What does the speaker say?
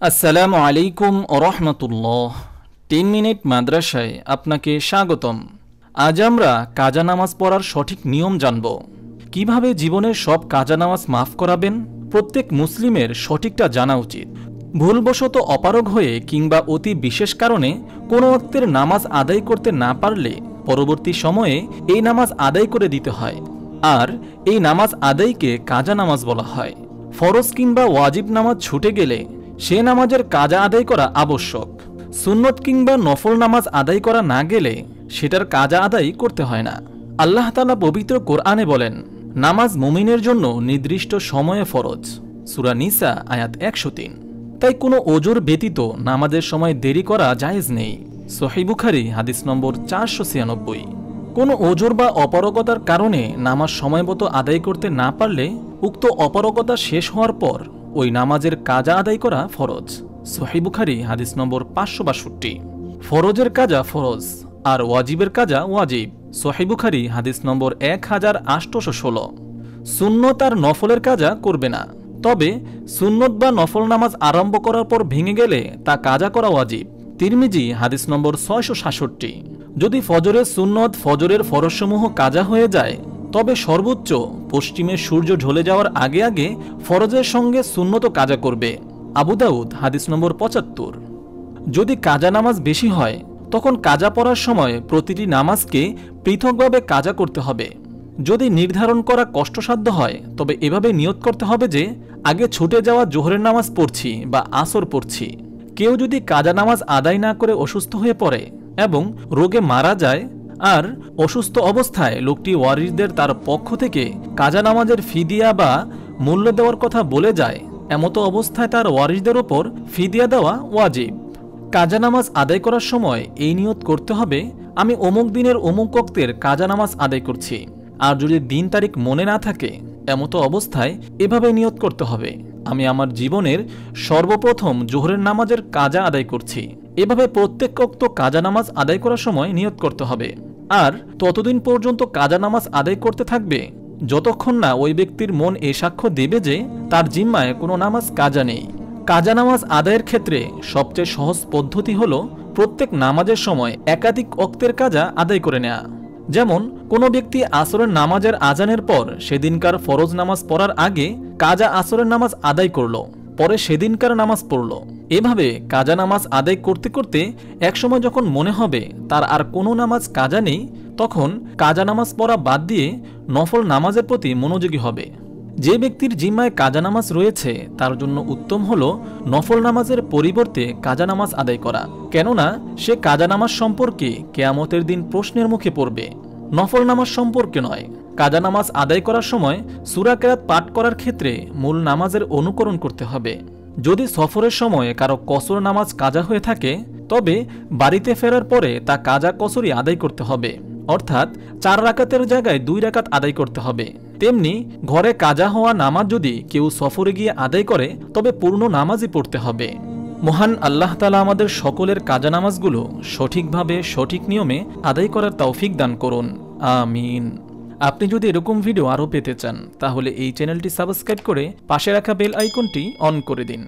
আসসালামু আলাইকুম ওরহমতুল্লাহ। 3 মিনিট মাদ্রাসায় আপনাকে স্বাগতম। আজ আমরা কাজা নামাজ পড়ার সঠিক নিয়ম জানব। কিভাবে জীবনের সব কাজা নামাজ মাফ করাবেন, প্রত্যেক মুসলিমের সঠিকটা জানা উচিত। ভুলবশত অপারগ হয়ে কিংবা অতি বিশেষ কারণে কোনো ওয়াক্তের নামাজ আদায় করতে না পারলে পরবর্তী সময়ে এই নামাজ আদায় করে দিতে হয়। আর এই নামাজ আদায়কে কাজা নামাজ বলা হয়। ফরজ কিংবা ওয়াজিব নামাজ ছুটে গেলে সে নামাজের কাজা আদায় করা আবশ্যক। সুন্নত কিংবা নফল নামাজ আদায় করা না গেলে সেটার কাজা আদায় করতে হয় না। আল্লাহ তাআলা পবিত্র কোরআনে বলেন, নামাজ মুমিনের জন্য নির্দিষ্ট সময়ে ফরজ। সূরা নিসা আয়াত 103। তাই কোনো ওজর ব্যতীত নামাজের সময় দেরি করা জায়েজ নেই। সহিহ বুখারী হাদিস নম্বর 496। কোনো ওজর বা অপারগতার কারণে নামাজ সময়মতো আদায় করতে না পারলে উক্ত অপারগতা শেষ হওয়ার পর ওই নামাজের কাজা আদায় করা ফরজ। সহিহ বুখারী হাদিস নম্বর 562। ফরজের কাজা ফরজ আর ওয়াজিবের কাজা ওয়াজিব। সহিহ বুখারী হাদিস নম্বর 1816। সুন্নত আর নফলের কাজা করবে না, তবে সুন্নত বা নফল নামাজ আরম্ভ করার পর ভেঙে গেলে তা কাজা করা ওয়াজিব। তিরমিজি হাদিস নম্বর 667। যদি ফজরের সুন্নত ফজরের ফরজসমূহ কাজা হয়ে যায় তবে সর্বোচ্চ পশ্চিমে সূর্য ঢলে যাওয়ার আগে আগে ফরজের সঙ্গে সুন্নত কাজা করবে। আবু দাউদ হাদিস নম্বর 75। যদি কাজা নামাজ বেশি হয় তখন কাজা পড়ার সময় প্রতিটি নামাজকে পৃথকভাবে কাজা করতে হবে। যদি নির্ধারণ করা কষ্টসাধ্য হয় তবে এভাবে নিয়ত করতে হবে যে আগে ছুটে যাওয়া জোহরের নামাজ পড়ছি বা আসর পড়ছি। কেউ যদি কাজা নামাজ আদায় না করে অসুস্থ হয়ে পড়ে এবং রোগে মারা যায় আর অসুস্থ অবস্থায় লোকটি ওয়ারিসদের তার পক্ষ থেকে কাজা নামাজের ফিদিয়া বা মূল্য দেওয়ার কথা বলে যায়, এমতো অবস্থায় তার ওয়ারিসদের ওপর ফিদিয়া দেওয়া ওয়াজিব। কাজা নামাজ আদায় করার সময় এই নিয়ত করতে হবে, আমি অমুক দিনের অমুক ওয়াক্তের কাজা নামাজ আদায় করছি। আর যদি দিন তারিখ মনে না থাকে এমতো অবস্থায় এভাবে নিয়ত করতে হবে, আমি আমার জীবনের সর্বপ্রথম জোহরের নামাজের কাজা আদায় করছি। এভাবে প্রত্যেক ওয়াক্ত কাজা নামাজ আদায় করার সময় নিয়ত করতে হবে। আর ততদিন পর্যন্ত কাজা নামাজ আদায় করতে থাকবে যতক্ষণ না ওই ব্যক্তির মন এ সাক্ষ্য দেবে যে তার জিম্মায় কোনো নামাজ কাজা নেই। কাজা নামাজ আদায়ের ক্ষেত্রে সবচেয়ে সহজ পদ্ধতি হলো প্রত্যেক নামাজের সময় একাধিক ওয়াক্তের কাজা আদায় করে নেওয়া। যেমন কোনো ব্যক্তি আসরের নামাজের আজানের পর সেদিনকার ফরজ নামাজ পড়ার আগে কাজা আসরের নামাজ আদায় করলো, পরে সেদিনকার নামাজ পড়ল। এভাবে কাজা নামাজ আদায় করতে করতে একসময় যখন মনে হবে তার আর কোনো নামাজ কাজা নেই তখন কাজা নামাজ পড়া বাদ দিয়ে নফল নামাজের প্রতি মনোযোগী হবে। যে ব্যক্তির জিম্মায় কাজা নামাজ রয়েছে তার জন্য উত্তম হলো নফল নামাজের পরিবর্তে কাজা নামাজ আদায় করা, কেননা সে কাজা নামাজ সম্পর্কে কিয়ামতের দিন প্রশ্নের মুখে পড়বে, নফল নামাজ সম্পর্কে নয়। কাজা নামাজ আদায় করার সময় সূরা কেরাত পাঠ করার ক্ষেত্রে মূল নামাজের অনুকরণ করতে হবে। যদি সফরের সময় কারো কসর নামাজ কাজা হয়ে থাকে তবে বাড়িতে ফেরার পরে তা কাজা কসরই আদায় করতে হবে, অর্থাৎ 4 রাকাতের জায়গায় 2 রাকাত আদায় করতে হবে। তেমনি ঘরে কাজা হওয়া নামাজ যদি কেউ সফরে গিয়ে আদায় করে তবে পূর্ণ নামাজই পড়তে হবে। মহান আল্লাহ তাআলা আমাদের সকলের কাজা নামাজগুলো সঠিকভাবে সঠিক নিয়মে আদায় করার তৌফিক দান করুন, আমিন। আপনি যদি এরকম ভিডিও আরও পেতে চান তাহলে এই চ্যানেলটি সাবস্ক্রাইব করে পাশে রাখা বেল আইকনটি অন করে দিন।